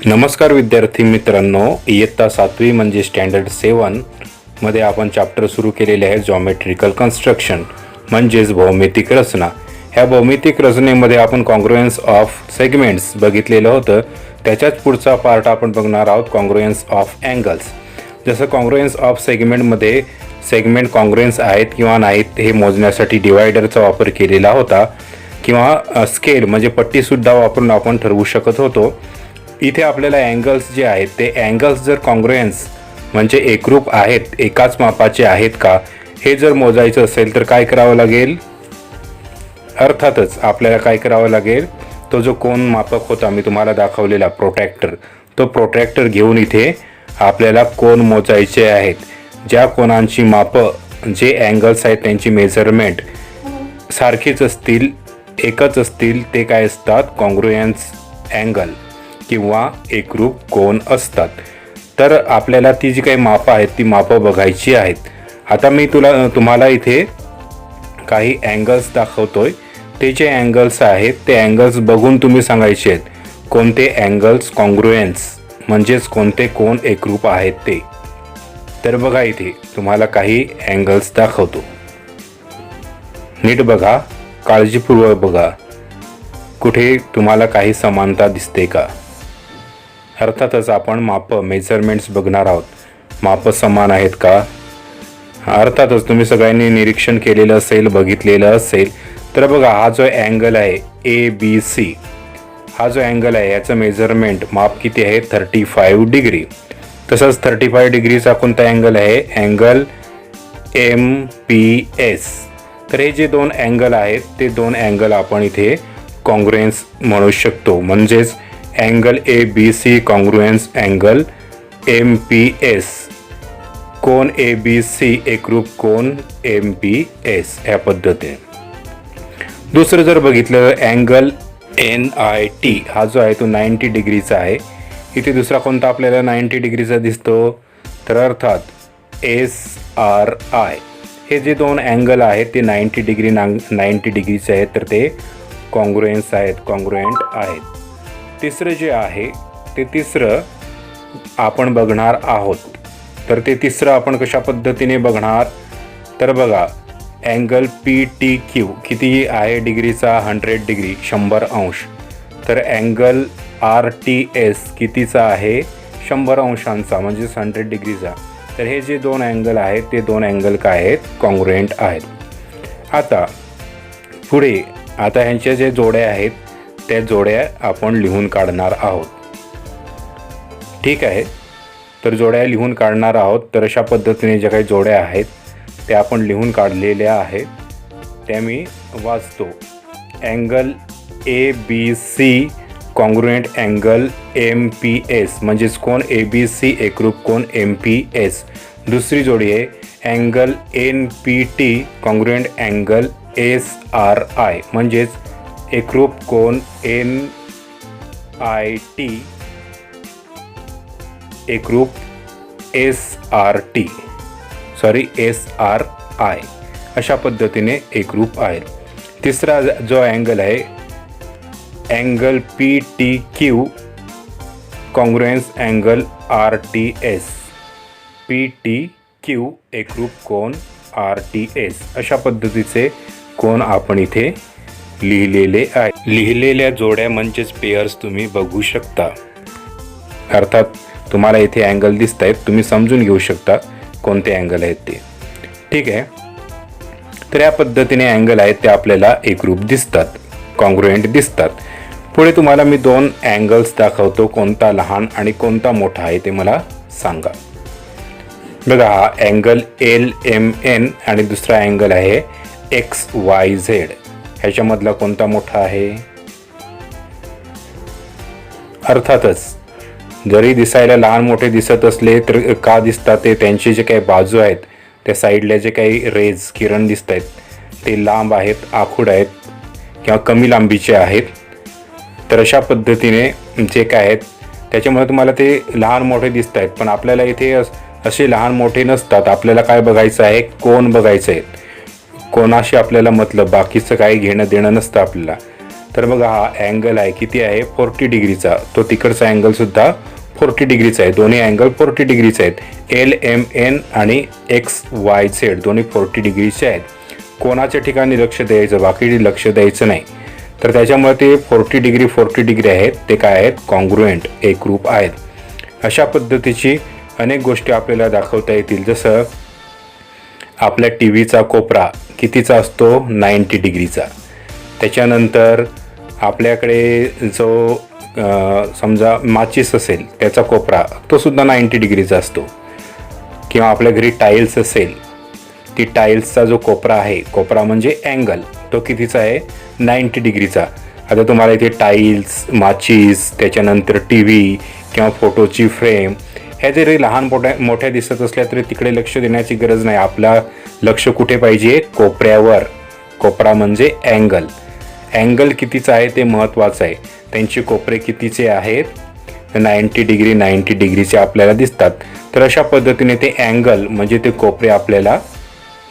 नमस्कार विद्यार्थी मित्रांनो, इयत्ता 7वी म्हणजे स्टँडर्ड 7 मध्ये आपण चॅप्टर सुरू केलेले आहे जॉमेट्रिकल कन्स्ट्रक्शन म्हणजेच भौमितिक रचना. ह्या भौमितिक रचनेमध्ये आपण कॉन्ग्रुएन्स ऑफ सेगमेंट्स बघितलेलं होतं. त्याच्याच पुढचा पार्ट आपण बघणार आहोत कॉन्ग्रुएन्स ऑफ अँगल्स. जसं कॉन्ग्रुएन्स ऑफ सेगमेंटमध्ये सेगमेंट कॉन्ग्रुएन्स आहेत किंवा नाहीत हे मोजण्यासाठी डिवायडरचा वापर केलेला होता किंवा स्केल म्हणजे पट्टीसुद्धा वापरून आपण ठरवू शकत होतो. इथे आपल्याला अँगल्स जे आहेत ते अँगल्स जर कॉन्ग्रुएन्स म्हणजे एकरूप आहेत, एकाच मापाचे आहेत का हे जर मोजायचं असेल तर काय करावं लागेल? अर्थातच आपल्याला काय करावं लागेल, तो जो कोन मापक होता मी तुम्हाला दाखवलेला प्रोट्रॅक्टर, तो प्रोट्रॅक्टर घेऊन इथे आपल्याला कोन मोजायचे आहेत. ज्या कोनांची मापं जे अँगल्स आहेत त्यांची मेजरमेंट सारखीच असतील, एकच असतील, ते काय असतात? कॉन्ग्रुएन्स अँगल किंवा एकरूप कोन असतात. तर आपल्याला ती जी काही मापं आहेत ती मापं बघायची आहेत. आता मी तुम्हाला इथे काही अँगल्स दाखवतोय. ते जे अँगल्स आहेत ते अँगल्स बघून तुम्ही सांगायचे आहेत कोणते अँगल्स कॉन्ग्रुएन्स म्हणजेच कोणते कोन एकरूप आहेत ते. तर बघा, इथे तुम्हाला काही अँगल्स दाखवतो. नीट बघा, काळजीपूर्वक बघा, कुठे तुम्हाला काही समानता दिसते का? अर्थातच आपण मापं मेजरमेंट्स बघणार आहोत. मापं समान आहेत का? अर्थातच तुम्ही सगळ्यांनी निरीक्षण केलेलं असेल, बघितलेलं असेल. तर बघा, हा जो अँगल आहे ABC, हा जो अँगल आहे याचं मेजरमेंट माप किती आहे? 35 डिग्री. तसंच 35 डिग्रीचा कोणता अँगल आहे? Angle MPS. तर हे जे दोन अँगल आहेत ते दोन अँगल आपण इथे कॉन्ग्रुएन्स म्हणू शकतो. म्हणजेच angle ABC congruence angle MPS. कोन ABC एकरूप कोन MPS ह्या पद्धतीने. दुसरं जर बघितलं अँगल NIT, हा जो आहे तो 90 डिग्रीचा आहे. इथे दुसरा कोणता आपल्याला 90 डिग्रीचा दिसतो? तर अर्थात SRI. हे जे दोन अँगल आहेत ते 90 डिग्रीचे आहेत, तर ते कॉन्ग्रुएन्स आहेत, कॉन्ग्रुएंट आहेत. तिसरं जे आहे ते तिसरं आपण बघणार आहोत. तर ते तिसरं आपण कशा पद्धतीने बघणार? तर बघा, अँगल PTQ किती आहे डिग्रीचा? 100 डिग्री, 100 अंश. तर अँगल RTS कितीचा आहे? 100 अंशांचा, म्हणजेच 100 डिग्रीचा. तर हे जे दोन अँगल आहेत ते दोन अँगल काय आहेत? कॉन्ग्रुएंट आहेत. आता पुढे आता ह्यांच्या जे जोड्या आहेत त्या जोड्या आपण लिहून काढणार आहोत. ठीक आहे, तर जोड्या लिहून काढणार आहोत. तर अशा पद्धतीने ज्या काही जोड्या आहेत त्या आपण लिहून काढलेल्या आहेत, त्या मी वाचतो. Angle ABC congruent angle MPS म्हणजेच कोन ABC एकरूप कोन MPS. दुसरी जोडी आहे angle NPT congruent angle SRI म्हणजेच एकरूप कोन NIT एकरूप SRI. अशा पद्धतीने एकरूप आहे. तिसरा जो अँगल आहे angle PTQ congruence angle RTS. PTQ एकरूप कोन RTS. अशा पद्धतीचे कोन आपण इथे लिहिलेले आहे. लिहिलेल्या जोड्या म्हणजेच पेयर्स तुम्ही बघू शकता. अर्थात तुम्हाला इथे अँगल दिसत आहेत, तुम्ही समजून घेऊ शकता कोणते अँगल आहेत ते. ठीक आहे, तर या पद्धतीने अँगल आहेत ते आपल्याला एकरूप दिसतात, कॉन्ग्रुएंट दिसतात. पुढे तुम्हाला मी दोन अँगल्स दाखवतो, कोणता लहान आणि कोणता मोठा आहे ते मला सांगा. बघा, हा अँगल LMN आणि दुसरा अँगल आहे XYZ. ह्याच्यामधला कोणता मोठा आहे? अर्थातच जरी दिसायला लहान मोठे दिसत असले तर का दिसतात ते त्यांचे जे काही बाजू आहेत त्या साईडला जे काही रेज किरण दिसत आहेत ते लांब आहेत, आखूड आहेत किंवा कमी लांबीचे आहेत. तर अशा पद्धतीने जे काय आहेत त्याच्यामुळे तुम्हाला ते लहान मोठे दिसत आहेत. पण आपल्याला इथे असे लहान मोठे नसतात. आपल्याला काय बघायचं आहे? कोन बघायचं आहे. कोणाशी आपल्याला मतलब, बाकीचं काही घेणं देणं नसतं आपल्याला. तर बघा हा अँगल आहे किती आहे 40 डिग्रीचा, तो तिकडचा अँगलसुद्धा 40 डिग्रीचा आहे. दोन्ही अँगल 40 डिग्रीचे आहेत. LMN आणि XYZ दोन्ही 40 डिग्रीचे आहेत. कोणाच्या ठिकाणी लक्ष द्यायचं, बाकी लक्ष द्यायचं नाही. तर त्याच्यामुळे ते 40 डिग्री आहेत, ते काय आहेत, कॉन्ग्रुएंट एकरूप आहेत. अशा पद्धतीची अनेक गोष्टी आपल्याला दाखवता येतील. जसं आपल्या टी व्हीचा कोपरा कितीचा असतो, 90 डिग्रीचा. त्याच्यानंतर आपल्याकडे जो समजा माचीस असेल त्याचा कोपरा तो सुद्धा 90 डिग्रीचा असतो. किंवा आपल्या घरी टाईल्स असेल, ती टाईल्सचा जो कोपरा आहे, कोपरा म्हणजे अँगल, तो कितीचा आहे, 90 डिग्रीचा. आता तुम्हाला इथे टाईल्स, माचीस, त्याच्यानंतर टी व्ही किंवा फोटोची फ्रेम ह्या जरी लहान मोठ्या दिसत असल्या तरी तिकडे लक्ष देण्याची गरज नाही. आपला लक्ष कुठे पाहिजे, कोपऱ्यावर. कोपरा म्हणजे अँगल. अँगल कितीचा आहे ते महत्त्वाचं आहे. त्यांचे कोपरे कितीचे आहेत, 90 डिग्रीचे आपल्याला दिसतात. तर अशा पद्धतीने ते अँगल म्हणजे ते कोपरे आपल्याला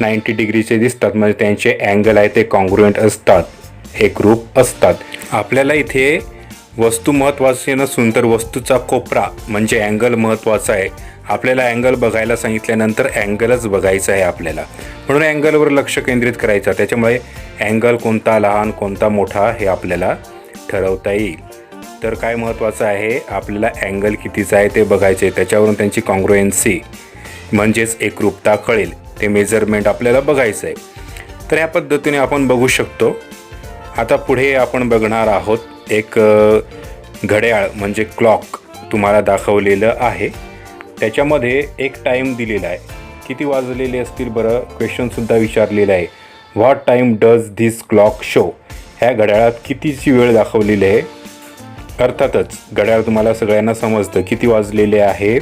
90 डिग्रीचे दिसतात. म्हणजे त्यांचे अँगल आहे ते कॉन्ग्रुएंट असतात, एकरूप असतात. आपल्याला इथे वस्तू महत्त्वाची नसून तर वस्तूचा कोपरा म्हणजे अँगल महत्त्वाचा आहे. आपल्याला अँगल बघायला सांगितल्यानंतर अँगलच बघायचा आहे आपल्याला, म्हणून अँगलवर लक्ष केंद्रित करायचं. त्याच्यामुळे अँगल कोणता लहान कोणता मोठा हे आपल्याला ठरवता येईल. तर काय महत्त्वाचं आहे, आपल्याला अँगल कितीचा आहे ते बघायचे, त्याच्यावरून त्यांची कॉन्ग्रुएन्सी म्हणजेच एकरूपता कळेल. ते मेजरमेंट आपल्याला बघायचं आहे. तर ह्या पद्धतीने आपण बघू शकतो. आता पुढे आपण बघणार आहोत एक घड्याळ म्हणजे क्लॉक तुम्हाला दाखवलेलं आहे. त्याच्यामध्ये एक टाईम दिलेला आहे. किती वाजलेले असतील बरं, क्वेश्चनसुद्धा विचारलेला आहे. What time does this clock show. ह्या घड्याळात कितीची वेळ दाखवलेली आहे. अर्थातच घड्याळ तुम्हाला सगळ्यांना समजतं किती वाजलेले आहेत,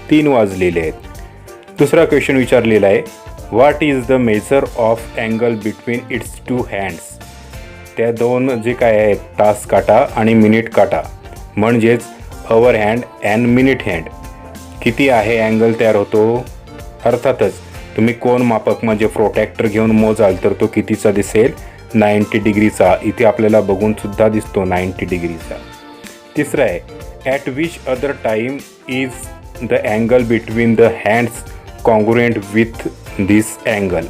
3 वाजलेले आहेत. दुसरा क्वेश्चन विचारलेला आहे, what is the measure of angle between its 2 hands. त्या दोन जे काय आहेत, तास काटा आणि मिनिट काटा म्हणजेच our hand and minute hand, किती आहे अँगल तयार होतो. अर्थातच तुम्ही कोन मापक म्हणजे प्रोटॅक्टर घेऊन मोजाल तर तो कितीचा दिसेल, 90 डिग्रीचा. इथे आपल्याला बघून सुद्धा दिसतो 90 डिग्रीचा. तिसरा आहे, at which other time is the angle between the hands congruent with this angle.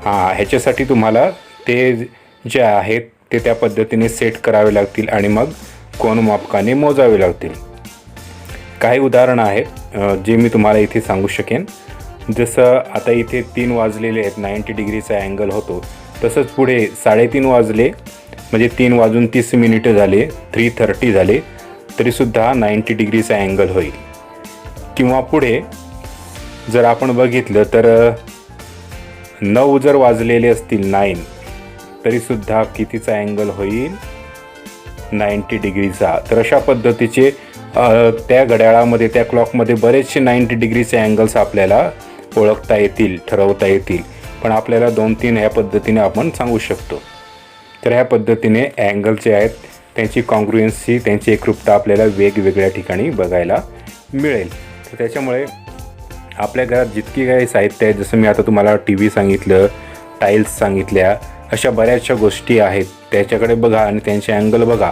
ह्याच्यासाठी तुम्हाला ते जे आहेत ते त्या पद्धतीने सेट करावे लागतील आणि मग कोन मापकाने मोजावे लागतील. काही उदाहरणं आहेत जे मी तुम्हाला इथे सांगू शकेन. जसं आता इथे 3 वाजलेले आहेत, 90 डिग्रीचा अँगल होतो. तसंच पुढे 3:30 वाजले म्हणजे 3 वाजून 30 मिनिटं झाले, 3:30 झाले, तरीसुद्धा 90 डिग्रीचा अँगल होईल. किंवा पुढे जर आपण बघितलं तर 9 जर वाजलेले असतील, 9, तरीसुद्धा कितीचा अँगल होईल, 90 डिग्रीचा. तर अशा पद्धतीचे त्या घड्याळामध्ये, त्या क्लॉकमध्ये बरेचसे 90 डिग्रीचे अँगल्स आपल्याला ओळखता येतील, ठरवता येतील. पण आपल्याला 2-3 ह्या पद्धतीने आपण सांगू शकतो. तर ह्या पद्धतीने अँगल जे आहेत त्यांची कॉन्ग्रुएन्सी, त्यांची एकरूपता आपल्याला वेगवेगळ्या ठिकाणी बघायला मिळेल. तर त्याच्यामुळे आपल्या घरात जितकी काही साहित्य आहे, जसं मी आता तुम्हाला टी व्ही सांगितलं, टाईल्स सांगितल्या, अशा बऱ्याचशा गोष्टी आहेत, त्याच्याकडे बघा आणि त्यांचे अँगल बघा.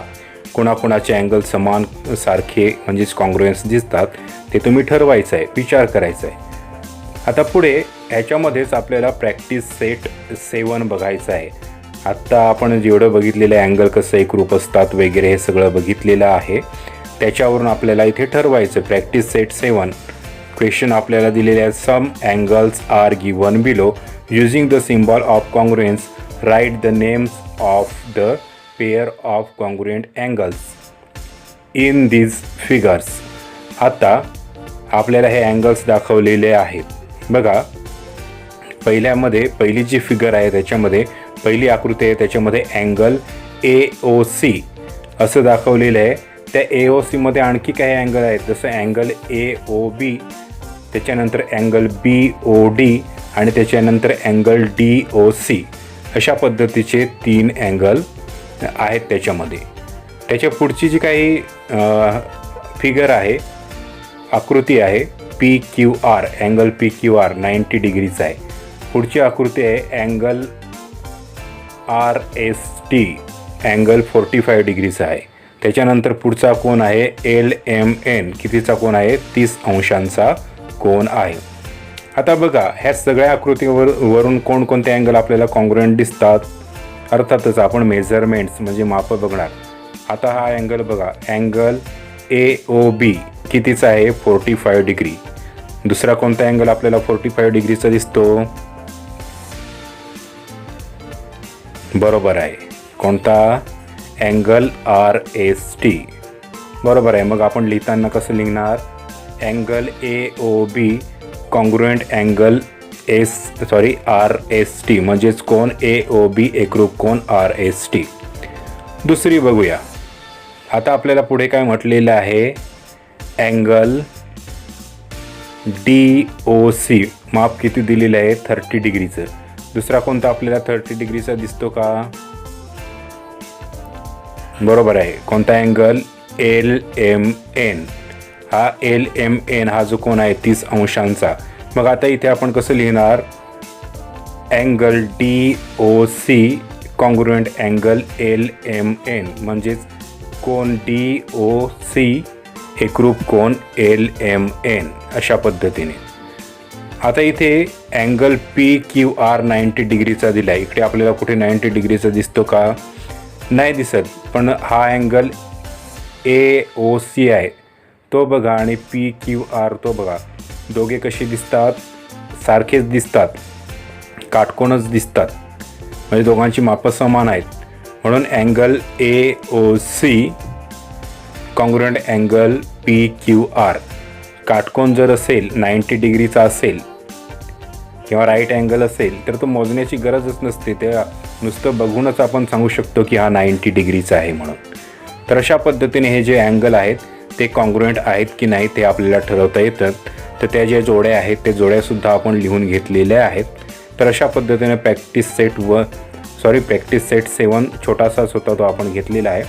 कोणाकोणाचे अँगल समान सारखे म्हणजेच कॉन्ग्रुएन्स दिसतात ते तुम्ही ठरवायचं आहे, विचार करायचा आहे. आता पुढे ह्याच्यामध्येच आपल्याला प्रॅक्टिस सेट 7 बघायचं आहे. आत्ता आपण जेवढं बघितलेलं अँगल कसं एकरूप असतात वगैरे हे सगळं बघितलेलं आहे. त्याच्यावरून आपल्याला इथे ठरवायचं प्रॅक्टिस सेट 7. क्वेश्चन आपल्याला दिलेले आहेत, some angles are given below using the symbol of congruence, write the names of the pair of congruent angles in these figures. आता आपल्याला हे अँगल्स दाखवलेले आहेत. बघा, पहिली जी फिगर आहे त्याच्यामध्ये पहिली आकृती आहे, त्याच्यामध्ये अँगल AOC असं दाखवलेलं आहे. त्या AOC मध्ये आणखी काही अँगल आहेत, जसं अँगल AOB, त्याच्यानंतर अँगल BOD आणि त्याच्यानंतर अँगल DOC. अशा पद्धतीचे 3 अँगल आहेत त्याच्यामध्ये. त्याच्या पुढची जी काही फिगर आहे, आकृती आहे, PQR, अँगल PQR 90 डिग्रीचा आहे. पुढची आकृती आहे अँगल RST, अँगल 45 डिग्रीचा आहे. त्याच्यानंतर पुढचा कोन आहे LMN, कितीचा कोन आहे 30 अंशांचा कोन आहे. आता बघा ह्या सगळ्या आकृतीवरून कोणकोणते अँगल आपल्याला कॉन्ग्रुएंट दिसतात. अर्थातच आपण मेजरमेंट्स म्हणजे माप बघणार. आता हा अँगल बघा, अँगल AOB कितीचा आहे 45 डिग्री. दुसरा कोणता अँगल आपल्याला 45 डिग्रीचा दिसतो, बरोबर आहे कोणता, अँगल RST, बरोबर आहे. मग आपण लिहिताना कसं लिहिणार, angle AOB congruent angle RST म्हणजेच कोन AOB एकरूप कोन RST. दुसरी बघूया. आता आपल्याला पुढे काय म्हटलेलं आहे, अँगल DOC माप किती दिलेलं आहे 30 डिग्रीचं. दुसरा कोणता आपल्याला 30 डिग्रीचा दिसतो का, बरोबर आहे कोणता अँगल LMN. हा LMN हा जो कोन आहे 30 अंशांचा. मग आता इथे आपण कसं लिहिणार, angle DOC congruent angle LMN म्हणजेच कोन DOC एकरूप कोन LMN अशा पद्धतीने. आता इथे अँगल PQR 90 डिग्रीचा दिला आहे. इकडे आपल्याला कुठे 90 डिग्रीचा दिसतो का, नाही दिसत. पण हा अँगल AOC आहे तो बघा आणि PQR तो बघा, दोघे कसे दिसतात, सारखेच दिसतात, काटकोनच दिसतात, म्हणजे दोघांची मापं समान आहेत. म्हणून angle AOC congruent angle PQR काटकोन जर असेल 90 डिग्रीचा असेल किंवा राईट अँगल असेल तर तो मोजण्याची गरजच नसते. ते नुसतं बघूनच आपण सांगू शकतो की हा 90 डिग्रीचा आहे म्हणून. तर अशा पद्धतीने हे जे अँगल आहेत ते कॉन्ग्रुएंट आहेत की नाही ते आपल्याला ठरवता येतं. तर त्या ज्या जोड्या आहेत ते जोड्यासुद्धा आपण लिहून घेतलेल्या आहेत. तर अशा पद्धतीने प्रॅक्टिस सेट 7 छोटासाच होता तो आपण घेतलेला आहे.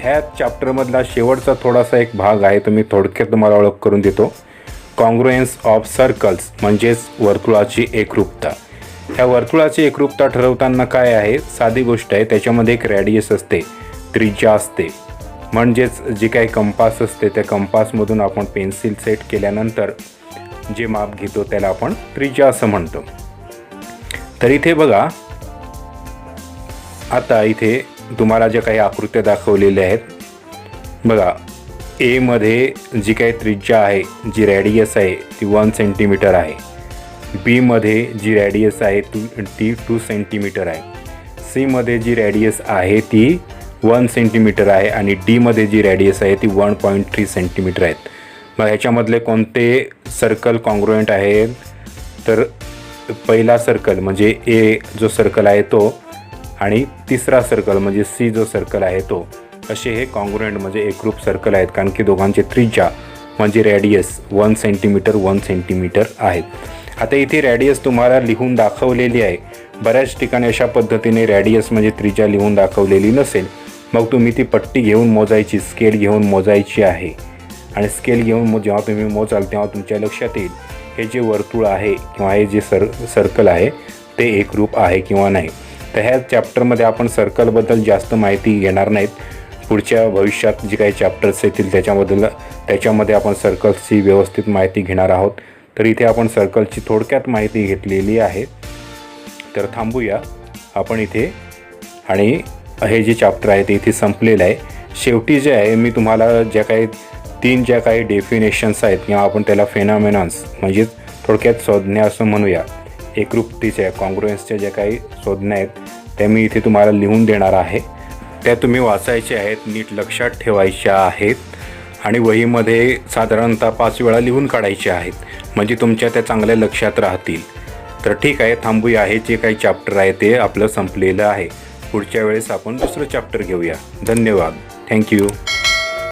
ह्या चॅप्टरमधला शेवटचा थोडासा एक भाग आहे तो मी थोडक्यात तुम्हाला ओळख करून देतो. कॉन्ग्रुएन्स ऑफ सर्कल्स म्हणजेच वर्तुळाची एकरूपता. ह्या वर्तुळाची एकरूपता ठरवताना काय आहे, साधी गोष्ट आहे. त्याच्यामध्ये एक रॅडियस असते, त्रिज्या असते. म्हणजेच जे काही कंपास असते त्या कंपासमधून आपण पेन्सिल सेट केल्यानंतर जे माप घेतो त्याला आपण त्रिज्या असं म्हणतो. तर इथे बघा, आता इथे तुम्हाला ज्या काही आकृत्या दाखवलेल्या आहेत बघा, A मध्ये जी काही त्रिज्या आहे, जी रॅडियस आहे ती 1 सेंटीमीटर आहे. B मध्ये जी रॅडियस आहे ती 2 सेंटीमीटर आहे. C मध्ये जी रॅडियस आहे ती 1 सेंटीमीटर आहे आणि D मध्ये जी रॅडियस आहे ती 1.3 सेंटीमीटर आहेत. मग ह्याच्यामधले कोणते सर्कल कॉन्ग्रुएंट आहेत, तर पहिला सर्कल म्हणजे A जो सर्कल आहे तो आणि तिसरा सर्कल म्हणजे C जो सर्कल आहे तो, असे हे कॉन्ग्रुएंट म्हणजे एकरूप सर्कल आहेत. कारण की दोघांचे त्रिज्या म्हणजे रॅडियस 1 सेंटीमीटर आहेत. आता इथे रॅडियस तुम्हाला लिहून दाखवलेली आहे. बऱ्याच ठिकाणी अशा पद्धतीने रॅडियस म्हणजे त्रिज्या लिहून दाखवलेली नसेल, मग तुम्ही ती पट्टी घेऊन मोजायची, स्केल घेऊन मोजायची आहे. आणि स्केल घेऊन जेव्हा तुम्ही मोजाल तेव्हा तुमच्या लक्षात येईल हे जे वर्तुळ आहे किंवा हे जे सर्कल आहे ते एकरूप आहे किंवा नाही. तर ह्या चॅप्टरमध्ये आपण सर्कलबद्दल जास्त माहिती घेणार नाहीत. पुढच्या भविष्यात जे काही चॅप्टर्स येतील त्याच्यामध्ये आपण सर्कल्सची व्यवस्थित माहिती घेणार आहोत. तर इथे आपण सर्कलची थोडक्यात माहिती घेतलेली आहे. तर थांबूया आपण इथे आणि हे जे चॅप्टर आहे ते इथे संपलेलं आहे. शेवटी जे आहे मी तुम्हाला ज्या काही डेफिनेशन्स आहेत किंवा आपण त्याला फेनॉमेनॉन्स म्हणजेच थोडक्यात संज्ञा असं म्हणूया, एकरूपतेच्या कॉन्ग्रुएन्सच्या ज्या काही संज्ञा आहेत त्या मी इथे तुम्हाला लिहून देणार आहे. त्या तुम्ही वाचायच्या आहेत, नीट लक्षात ठेवायच्या आहेत आणि वहीमध्ये साधारणतः 5 वेळा लिहून काढायच्या आहेत, म्हणजे तुमच्या त्या चांगल्या लक्षात राहतील. तर ठीक आहे, थांबूया. हे जे काही चॅप्टर आहे ते आपलं संपलेलं आहे. पुढच्या वेळेस आपण दुसरं चॅप्टर घेऊया. धन्यवाद. थँक्यू.